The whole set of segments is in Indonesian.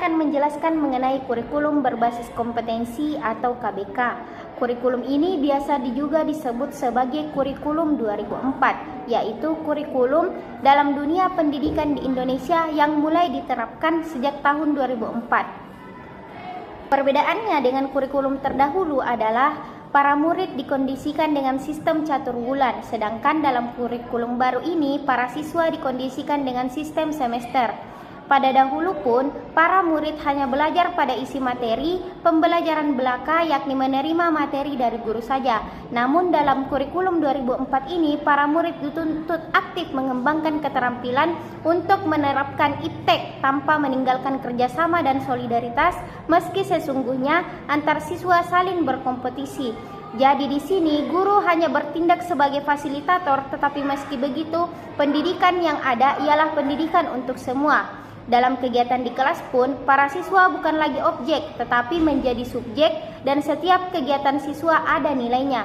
akan menjelaskan mengenai kurikulum berbasis kompetensi atau KBK. Kurikulum ini biasa juga disebut sebagai kurikulum 2004, yaitu kurikulum dalam dunia pendidikan di Indonesia yang mulai diterapkan sejak tahun 2004. Perbedaannya dengan kurikulum terdahulu adalah para murid dikondisikan dengan sistem catur bulan, sedangkan dalam kurikulum baru ini para siswa dikondisikan dengan sistem semester. Pada dahulu pun, para murid hanya belajar pada isi materi, pembelajaran belaka yakni menerima materi dari guru saja. Namun dalam kurikulum 2004 ini, para murid dituntut aktif mengembangkan keterampilan untuk menerapkan iptek tanpa meninggalkan kerjasama dan solidaritas, meski sesungguhnya antar siswa saling berkompetisi. Jadi di sini guru hanya bertindak sebagai fasilitator, tetapi meski begitu, pendidikan yang ada ialah pendidikan untuk semua. Dalam kegiatan di kelas pun, para siswa bukan lagi objek, tetapi menjadi subjek dan setiap kegiatan siswa ada nilainya.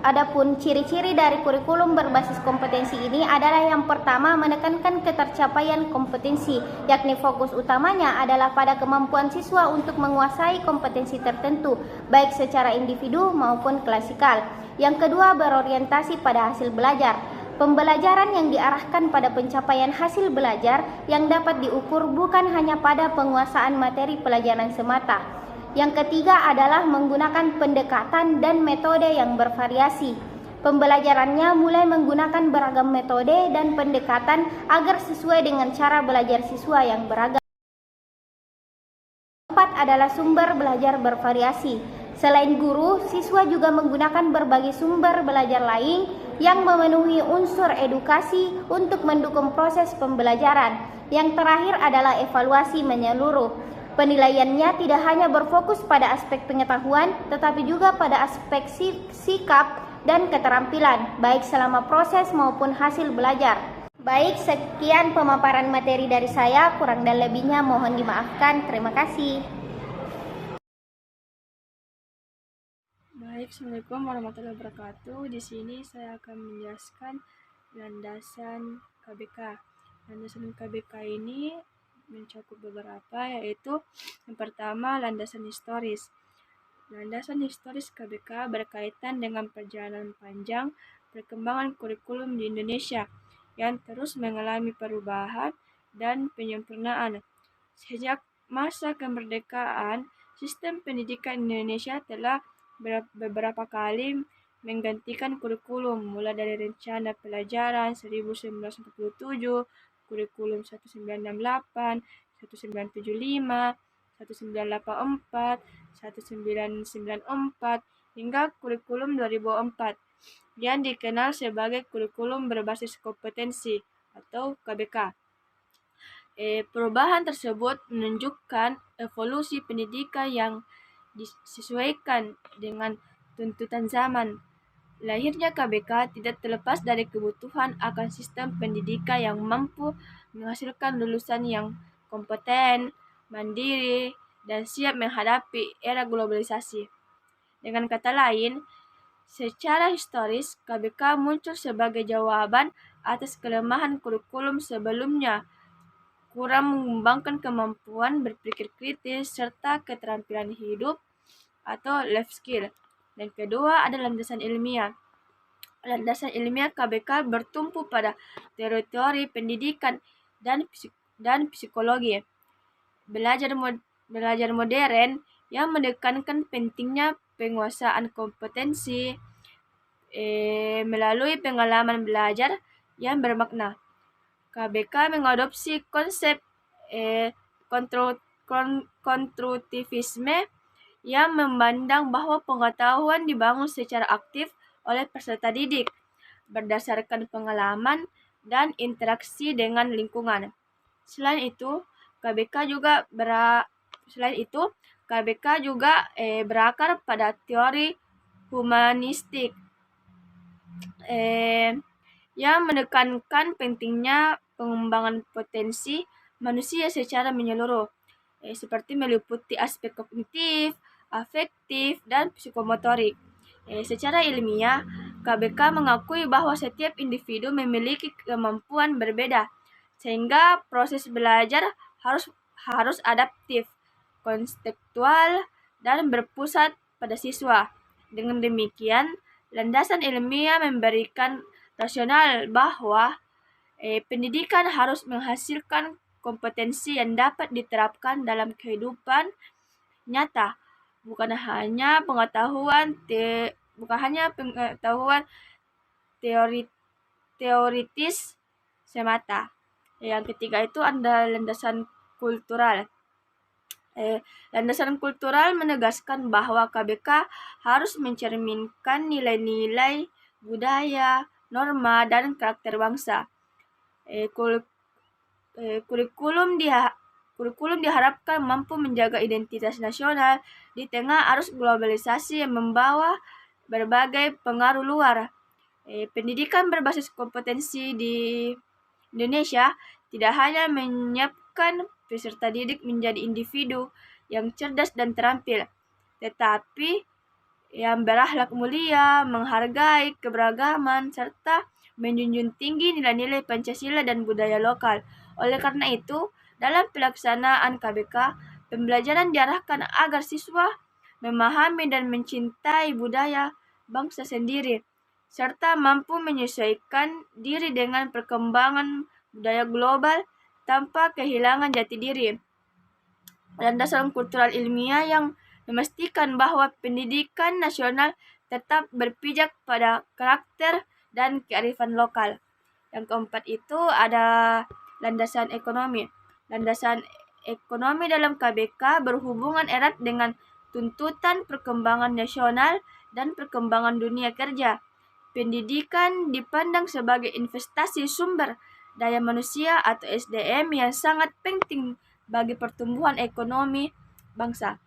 Adapun ciri-ciri dari kurikulum berbasis kompetensi ini adalah yang pertama menekankan ketercapaian kompetensi, yakni fokus utamanya adalah pada kemampuan siswa untuk menguasai kompetensi tertentu, baik secara individu maupun klasikal. Yang kedua berorientasi pada hasil belajar. Pembelajaran yang diarahkan pada pencapaian hasil belajar yang dapat diukur bukan hanya pada penguasaan materi pelajaran semata. Yang ketiga adalah menggunakan pendekatan dan metode yang bervariasi. Pembelajarannya mulai menggunakan beragam metode dan pendekatan agar sesuai dengan cara belajar siswa yang beragam. Keempat adalah sumber belajar bervariasi. Selain guru, siswa juga menggunakan berbagai sumber belajar lain yang memenuhi unsur edukasi untuk mendukung proses pembelajaran. Yang terakhir adalah evaluasi menyeluruh. Penilaiannya tidak hanya berfokus pada aspek pengetahuan, tetapi juga pada aspek sikap dan keterampilan, baik selama proses maupun hasil belajar. Baik, sekian pemaparan materi dari saya, kurang dan lebihnya mohon dimaafkan. Terima kasih. Baik, Assalamualaikum warahmatullahi wabarakatuh. Di sini saya akan menjelaskan landasan KBK. Landasan KBK ini mencakup beberapa, yaitu yang pertama landasan historis. Landasan historis KBK berkaitan dengan perjalanan panjang perkembangan kurikulum di Indonesia yang terus mengalami perubahan dan penyempurnaan. Sejak masa kemerdekaan, sistem pendidikan Indonesia telah beberapa kali menggantikan kurikulum, mulai dari Rencana Pelajaran 1947, Kurikulum 1968, 1975, 1984, 1994, hingga Kurikulum 2004 yang dikenal sebagai kurikulum berbasis kompetensi atau KBK. Perubahan tersebut menunjukkan evolusi pendidikan yang disesuaikan dengan tuntutan zaman. Lahirnya KBK tidak terlepas dari kebutuhan akan sistem pendidikan yang mampu menghasilkan lulusan yang kompeten, mandiri, dan siap menghadapi era globalisasi. Dengan kata lain, secara historis, KBK muncul sebagai jawaban atas kelemahan kurikulum sebelumnya, kurang mengembangkan kemampuan berpikir kritis serta keterampilan hidup atau life skill. Dan kedua ada landasan ilmiah. Landasan ilmiah KBK bertumpu pada teori-teori pendidikan dan psikologi. Belajar modern yang menekankan pentingnya penguasaan kompetensi melalui pengalaman belajar yang bermakna. KBK mengadopsi konsep konstruktivisme yang memandang bahwa pengetahuan dibangun secara aktif oleh peserta didik berdasarkan pengalaman dan interaksi dengan lingkungan. Selain itu, KBK juga berakar pada teori humanistik yang menekankan pentingnya pengembangan potensi manusia secara menyeluruh, seperti meliputi aspek kognitif, afektif, dan psikomotorik. Secara ilmiah, KBK mengakui bahwa setiap individu memiliki kemampuan berbeda, sehingga proses belajar harus adaptif, konstekstual, dan berpusat pada siswa. Dengan demikian, landasan ilmiah memberikan rasional bahwa pendidikan harus menghasilkan kompetensi yang dapat diterapkan dalam kehidupan nyata, bukan hanya pengetahuan teoritis semata. Yang ketiga itu ada landasan kultural. Landasan kultural menegaskan bahwa KBK harus mencerminkan nilai-nilai budaya, norma, dan karakter bangsa. Kurikulum diharapkan mampu menjaga identitas nasional di tengah arus globalisasi yang membawa berbagai pengaruh luar. Pendidikan berbasis kompetensi di Indonesia tidak hanya menyiapkan peserta didik menjadi individu yang cerdas dan terampil, tetapi yang berakhlak mulia, menghargai keberagaman, serta menjunjung tinggi nilai-nilai Pancasila dan budaya lokal. Oleh karena itu, dalam pelaksanaan KBK, pembelajaran diarahkan agar siswa memahami dan mencintai budaya bangsa sendiri, serta mampu menyesuaikan diri dengan perkembangan budaya global tanpa kehilangan jati diri. Landasan kultural ilmiah yang memastikan bahwa pendidikan nasional tetap berpijak pada karakter dan kearifan lokal. Yang keempat itu ada landasan ekonomi. Landasan ekonomi dalam KBK berhubungan erat dengan tuntutan perkembangan nasional dan perkembangan dunia kerja. Pendidikan dipandang sebagai investasi sumber daya manusia atau SDM yang sangat penting bagi pertumbuhan ekonomi bangsa.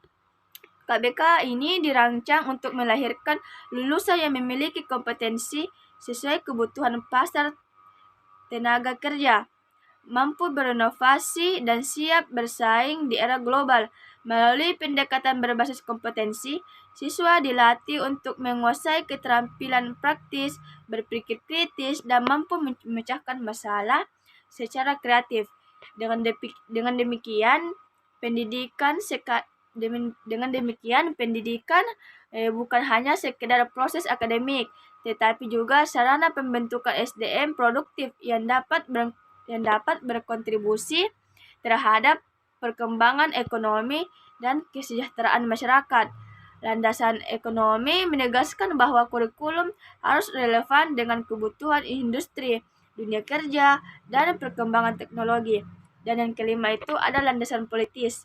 KBK ini dirancang untuk melahirkan lulusan yang memiliki kompetensi sesuai kebutuhan pasar tenaga kerja, mampu berinovasi dan siap bersaing di era global. Melalui pendekatan berbasis kompetensi, siswa dilatih untuk menguasai keterampilan praktis, berpikir kritis, dan mampu memecahkan masalah secara kreatif. Dengan demikian, pendidikan bukan hanya sekedar proses akademik, tetapi juga sarana pembentukan SDM produktif yang dapat berkontribusi terhadap perkembangan ekonomi dan kesejahteraan masyarakat. Landasan ekonomi menegaskan bahwa kurikulum harus relevan dengan kebutuhan industri, dunia kerja, dan perkembangan teknologi. Dan yang kelima itu ada landasan politis.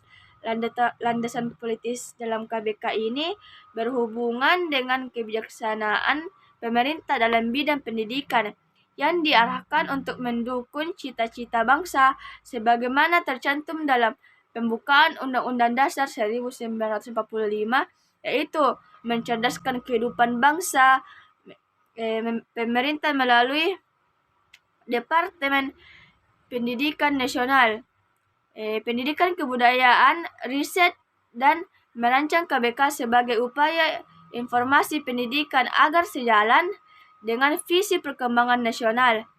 Landasan politis dalam KBK ini berhubungan dengan kebijaksanaan pemerintah dalam bidang pendidikan yang diarahkan untuk mendukung cita-cita bangsa sebagaimana tercantum dalam pembukaan Undang-Undang Dasar 1945, yaitu mencerdaskan kehidupan bangsa. Pemerintah melalui Departemen Pendidikan Nasional, Pendidikan Kebudayaan, Riset, dan merancang KBK sebagai upaya informasi pendidikan agar sejalan dengan visi perkembangan nasional.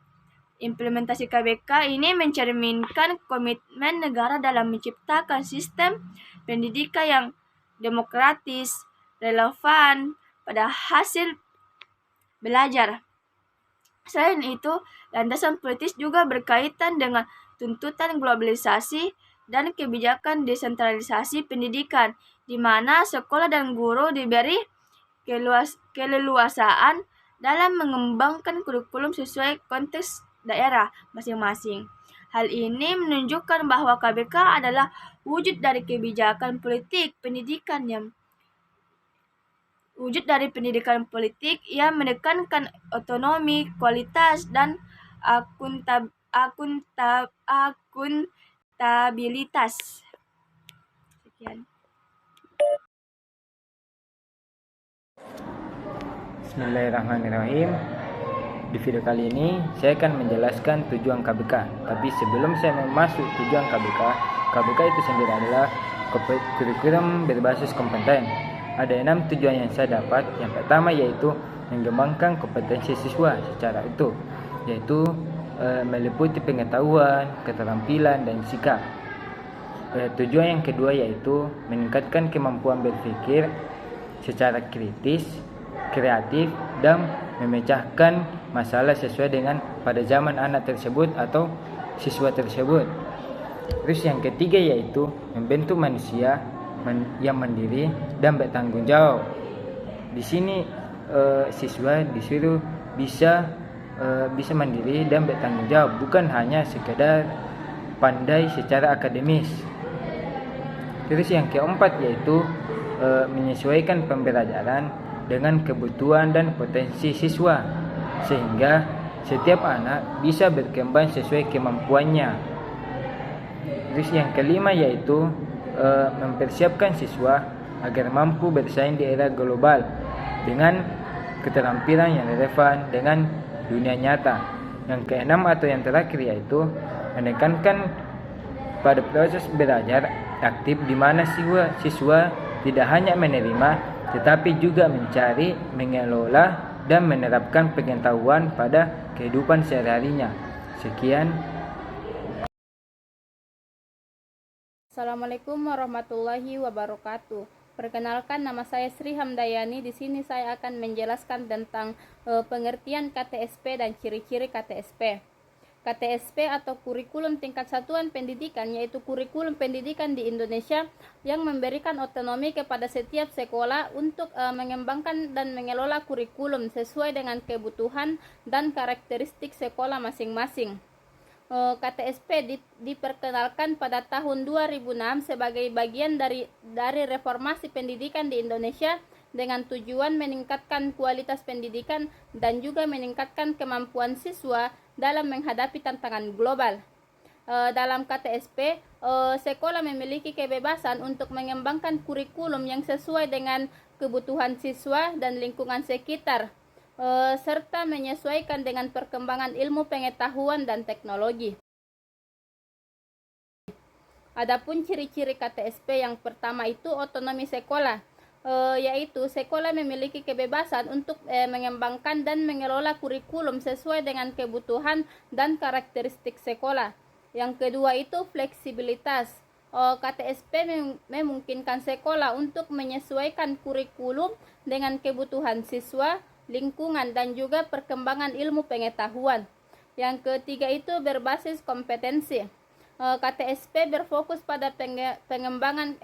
Implementasi KBK ini mencerminkan komitmen negara dalam menciptakan sistem pendidikan yang demokratis, relevan pada hasil belajar. Selain itu, landasan politis juga berkaitan dengan tuntutan globalisasi dan kebijakan desentralisasi pendidikan, di mana sekolah dan guru diberi keleluasaan dalam mengembangkan kurikulum sesuai konteks daerah masing-masing. Hal ini menunjukkan bahwa KBK adalah wujud dari kebijakan politik pendidikan yang menekankan otonomi, kualitas, dan akuntabilitas. Sekian. Bismillahirrahmanirrahim. Di video kali ini saya akan menjelaskan tujuan KBK. Tapi sebelum saya masuk tujuan KBK, KBK itu sendiri adalah kurikulum berbasis kompeten. Ada 6 tujuan yang saya dapat. Yang pertama yaitu mengembangkan kompetensi siswa secara utuh, yaitu meliputi pengetahuan, keterampilan, dan sikap. Tujuan yang kedua yaitu meningkatkan kemampuan berpikir secara kritis, kreatif, dan memecahkan masalah sesuai dengan pada zaman anak tersebut atau siswa tersebut. Terus yang ketiga yaitu membentuk manusia yang mandiri dan bertanggung jawab. Di sini siswa disuruh bisa mandiri dan bertanggung jawab, bukan hanya sekedar pandai secara akademis. Terus yang keempat yaitu menyesuaikan pembelajaran dengan kebutuhan dan potensi siswa, sehingga setiap anak bisa berkembang sesuai kemampuannya. Terus yang kelima yaitu mempersiapkan siswa agar mampu bersaing di era global dengan keterampilan yang relevan dengan dunia nyata. Yang keenam atau yang terakhir yaitu menekankan pada proses belajar aktif di mana siswa tidak hanya menerima tetapi juga mencari, mengelola, dan menerapkan pengetahuan pada kehidupan sehari-harinya. Sekian. Assalamualaikum warahmatullahi wabarakatuh. Perkenalkan, nama saya Sri Hamdayani. Di sini saya akan menjelaskan tentang pengertian KTSP dan ciri-ciri KTSP. KTSP atau kurikulum tingkat satuan pendidikan, yaitu kurikulum pendidikan di Indonesia yang memberikan otonomi kepada setiap sekolah untuk mengembangkan dan mengelola kurikulum sesuai dengan kebutuhan dan karakteristik sekolah masing-masing. KTSP diperkenalkan pada tahun 2006 sebagai bagian dari reformasi pendidikan di Indonesia dengan tujuan meningkatkan kualitas pendidikan dan juga meningkatkan kemampuan siswa dalam menghadapi tantangan global. Dalam KTSP, sekolah memiliki kebebasan untuk mengembangkan kurikulum yang sesuai dengan kebutuhan siswa dan lingkungan sekitar, serta menyesuaikan dengan perkembangan ilmu pengetahuan dan teknologi. Adapun ciri-ciri KTSP yang pertama itu otonomi sekolah, yaitu sekolah memiliki kebebasan untuk mengembangkan dan mengelola kurikulum sesuai dengan kebutuhan dan karakteristik sekolah. Yang kedua itu fleksibilitas. KTSP memungkinkan sekolah untuk menyesuaikan kurikulum dengan kebutuhan siswa, lingkungan, dan juga perkembangan ilmu pengetahuan. Yang ketiga itu berbasis kompetensi. KTSP berfokus pada pengembangan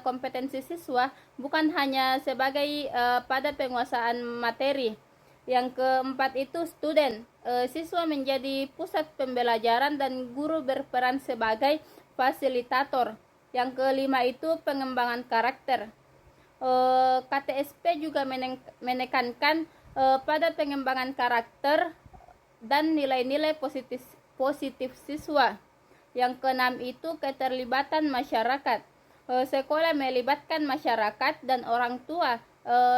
kompetensi siswa, bukan hanya sebagai pada penguasaan materi. Yang keempat itu student. Siswa menjadi pusat pembelajaran dan guru berperan sebagai fasilitator. Yang kelima itu pengembangan karakter. KTSP juga menekankan pada pengembangan karakter dan nilai-nilai positif siswa. Yang keenam itu keterlibatan masyarakat. Sekolah melibatkan masyarakat dan orang tua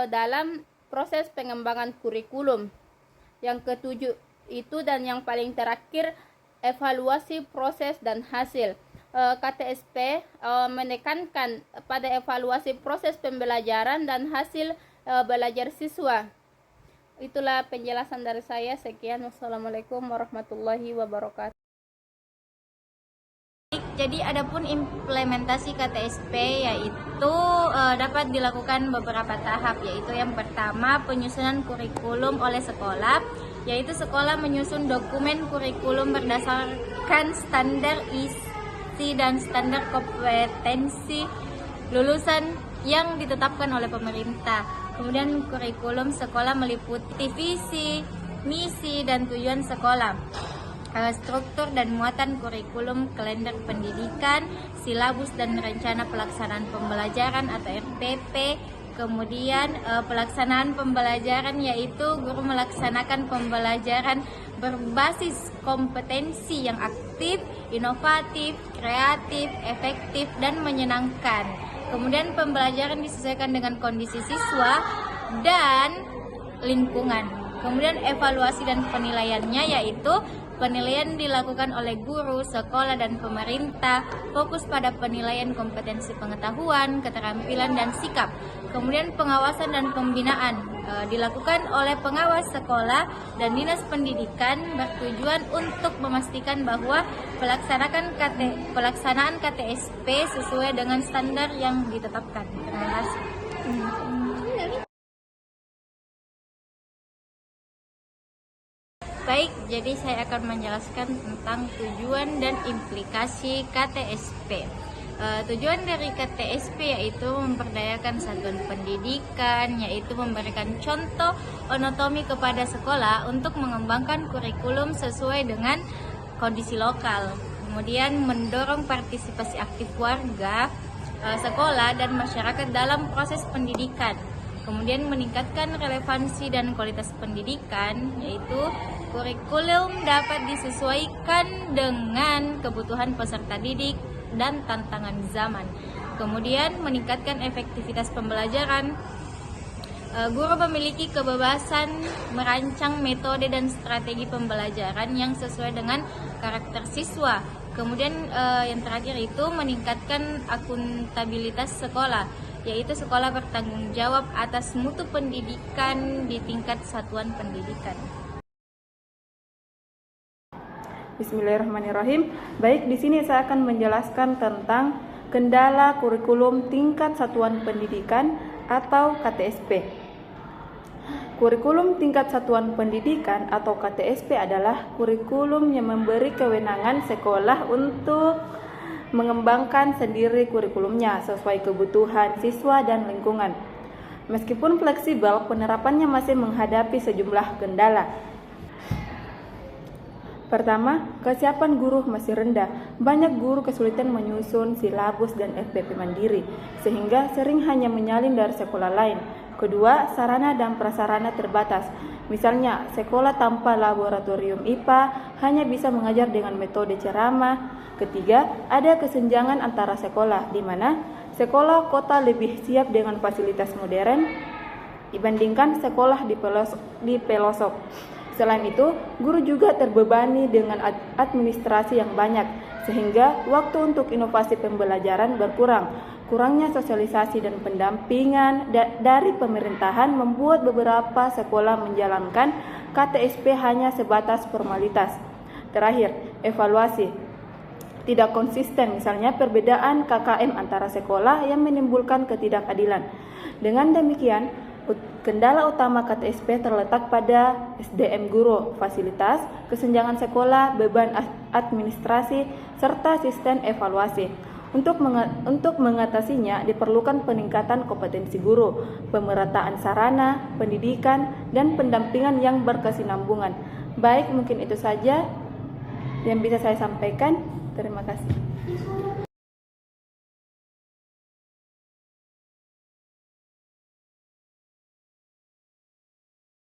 dalam proses pengembangan kurikulum. Yang ketujuh itu dan yang paling terakhir evaluasi proses dan hasil. KTSP menekankan pada evaluasi proses pembelajaran dan hasil belajar siswa. Itulah penjelasan dari saya. Sekian. Wassalamualaikum warahmatullahi wabarakatuh. Jadi adapun implementasi KTSP yaitu dapat dilakukan beberapa tahap, yaitu yang pertama penyusunan kurikulum oleh sekolah, yaitu sekolah menyusun dokumen kurikulum berdasarkan standar isi dan standar kompetensi lulusan yang ditetapkan oleh pemerintah. Kemudian kurikulum sekolah meliputi visi, misi, dan tujuan sekolah, struktur dan muatan kurikulum, kalender pendidikan, silabus dan rencana pelaksanaan pembelajaran atau RPP. Kemudian pelaksanaan pembelajaran yaitu guru melaksanakan pembelajaran berbasis kompetensi yang aktif, inovatif, kreatif, efektif, dan menyenangkan. Kemudian pembelajaran disesuaikan dengan kondisi siswa dan lingkungan. Kemudian evaluasi dan penilaiannya yaitu penilaian dilakukan oleh guru, sekolah, dan pemerintah, fokus pada penilaian kompetensi pengetahuan, keterampilan, dan sikap. Kemudian pengawasan dan pembinaan. dilakukan oleh pengawas sekolah dan dinas pendidikan bertujuan untuk memastikan bahwa pelaksanaan KTSP sesuai dengan standar yang ditetapkan. Terima kasih. Baik, jadi saya akan menjelaskan tentang tujuan dan implikasi KTSP. Tujuan dari KTSP yaitu memperdayakan satuan pendidikan, yaitu memberikan contoh otonomi kepada sekolah untuk mengembangkan kurikulum sesuai dengan kondisi lokal. Kemudian mendorong partisipasi aktif warga, sekolah, dan masyarakat dalam proses pendidikan. Kemudian meningkatkan relevansi dan kualitas pendidikan, yaitu kurikulum dapat disesuaikan dengan kebutuhan peserta didik dan tantangan zaman. Kemudian meningkatkan efektivitas pembelajaran. Guru memiliki kebebasan merancang metode dan strategi pembelajaran yang sesuai dengan karakter siswa. Kemudian yang terakhir itu meningkatkan akuntabilitas sekolah, yaitu sekolah bertanggung jawab atas mutu pendidikan di tingkat satuan pendidikan. Bismillahirrahmanirrahim. Baik, di sini saya akan menjelaskan tentang kendala kurikulum tingkat satuan pendidikan atau KTSP. Kurikulum tingkat satuan pendidikan atau KTSP adalah kurikulum yang memberi kewenangan sekolah untuk mengembangkan sendiri kurikulumnya sesuai kebutuhan siswa dan lingkungan. Meskipun fleksibel, penerapannya masih menghadapi sejumlah kendala. Pertama, kesiapan guru masih rendah. Banyak guru kesulitan menyusun silabus dan SPP mandiri, sehingga sering hanya menyalin dari sekolah lain. Kedua, sarana dan prasarana terbatas. Misalnya, sekolah tanpa laboratorium IPA hanya bisa mengajar dengan metode ceramah. Ketiga, ada kesenjangan antara sekolah, di mana sekolah kota lebih siap dengan fasilitas modern dibandingkan sekolah di pelosok. Selain itu, guru juga terbebani dengan administrasi yang banyak, sehingga waktu untuk inovasi pembelajaran berkurang. Kurangnya sosialisasi dan pendampingan dari pemerintahan membuat beberapa sekolah menjalankan KTSP hanya sebatas formalitas. Terakhir, evaluasi. Tidak konsisten, misalnya perbedaan KKM antara sekolah yang menimbulkan ketidakadilan. Dengan demikian, kendala utama KTSP terletak pada SDM guru, fasilitas, kesenjangan sekolah, beban administrasi, serta sistem evaluasi. Untuk mengatasinya diperlukan peningkatan kompetensi guru, pemerataan sarana, pendidikan, dan pendampingan yang berkesinambungan. Baik, mungkin itu saja yang bisa saya sampaikan. Terima kasih.